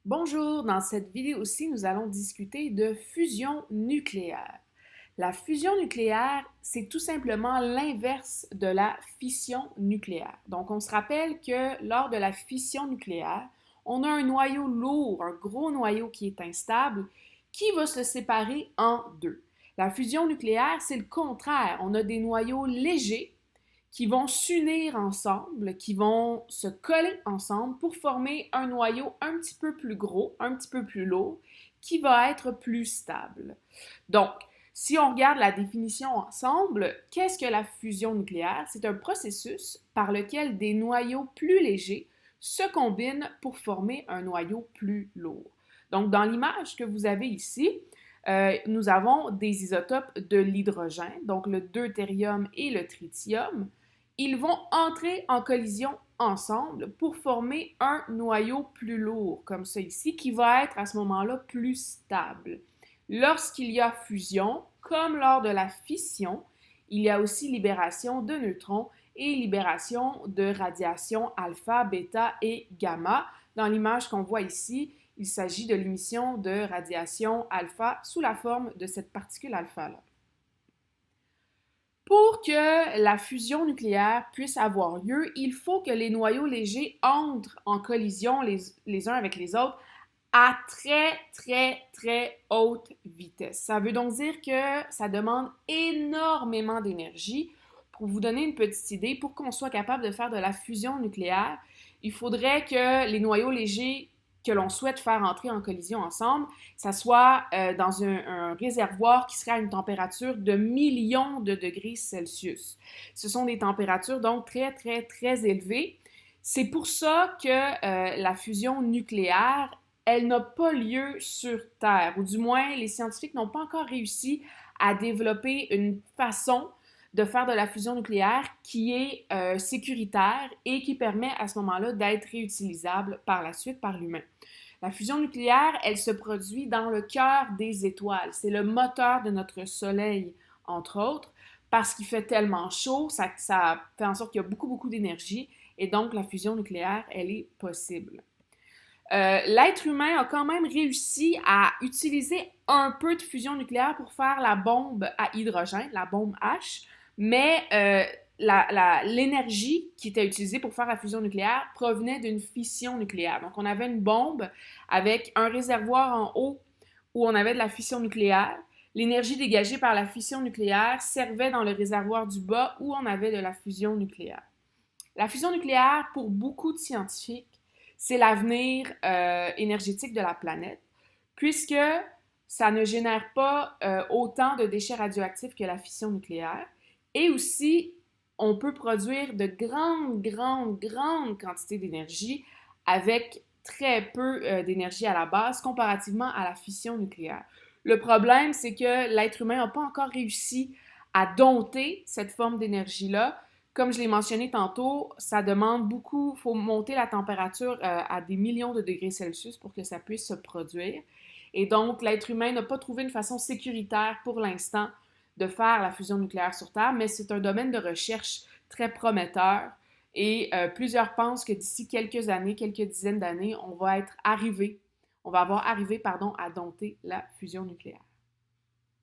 Bonjour, dans cette vidéo-ci, nous allons discuter de fusion nucléaire. La fusion nucléaire, c'est tout simplement l'inverse de la fission nucléaire. Donc, on se rappelle que lors de la fission nucléaire, on a un noyau lourd, un gros noyau qui est instable, qui va se séparer en deux. La fusion nucléaire, c'est le contraire. On a des noyaux légers qui vont s'unir ensemble, qui vont se coller ensemble pour former un noyau un petit peu plus gros, un petit peu plus lourd, qui va être plus stable. Donc, si on regarde la définition ensemble, qu'est-ce que la fusion nucléaire? C'est un processus par lequel des noyaux plus légers se combinent pour former un noyau plus lourd. Donc, dans l'image que vous avez ici, nous avons des isotopes de l'hydrogène, donc le deutérium et le tritium. Ils vont entrer en collision ensemble pour former un noyau plus lourd, comme ça ici, qui va être à ce moment-là plus stable. Lorsqu'il y a fusion, comme lors de la fission, il y a aussi libération de neutrons et libération de radiations alpha, bêta et gamma. Dans l'image qu'on voit ici, il s'agit de l'émission de radiation alpha sous la forme de cette particule alpha-là. Pour que la fusion nucléaire puisse avoir lieu, il faut que les noyaux légers entrent en collision les uns avec les autres à très haute vitesse. Ça veut donc dire que ça demande énormément d'énergie. Pour vous donner une petite idée, pour qu'on soit capable de faire de la fusion nucléaire, il faudrait que les noyaux légers que l'on souhaite faire entrer en collision ensemble, ça soit dans un réservoir qui serait à une température de millions de degrés Celsius. Ce sont des températures donc très élevées. C'est pour ça que la fusion nucléaire, elle n'a pas lieu sur Terre, ou du moins les scientifiques n'ont pas encore réussi à développer une façon de faire de la fusion nucléaire qui est sécuritaire et qui permet à ce moment-là d'être réutilisable par la suite par l'humain. La fusion nucléaire, elle se produit dans le cœur des étoiles. C'est le moteur de notre Soleil, entre autres, parce qu'il fait tellement chaud, ça fait en sorte qu'il y a beaucoup d'énergie et donc la fusion nucléaire, elle est possible. L'être humain a quand même réussi à utiliser un peu de fusion nucléaire pour faire la bombe à hydrogène, la bombe H, mais l'énergie qui était utilisée pour faire la fusion nucléaire provenait d'une fission nucléaire. Donc, on avait une bombe avec un réservoir en haut où on avait de la fission nucléaire. L'énergie dégagée par la fission nucléaire servait dans le réservoir du bas où on avait de la fusion nucléaire. La fusion nucléaire, pour beaucoup de scientifiques, c'est l'avenir énergétique de la planète, puisque ça ne génère pas autant de déchets radioactifs que la fission nucléaire. Et aussi, on peut produire de grandes quantités d'énergie avec très peu d'énergie à la base comparativement à la fission nucléaire. Le problème, c'est que l'être humain n'a pas encore réussi à dompter cette forme d'énergie-là. Comme je l'ai mentionné tantôt, ça demande beaucoup, il faut monter la température à des millions de degrés Celsius pour que ça puisse se produire. Et donc, l'être humain n'a pas trouvé une façon sécuritaire pour l'instant de faire la fusion nucléaire sur Terre, mais c'est un domaine de recherche très prometteur et plusieurs pensent que d'ici quelques années, quelques dizaines d'années, on va avoir arrivé, à dompter la fusion nucléaire.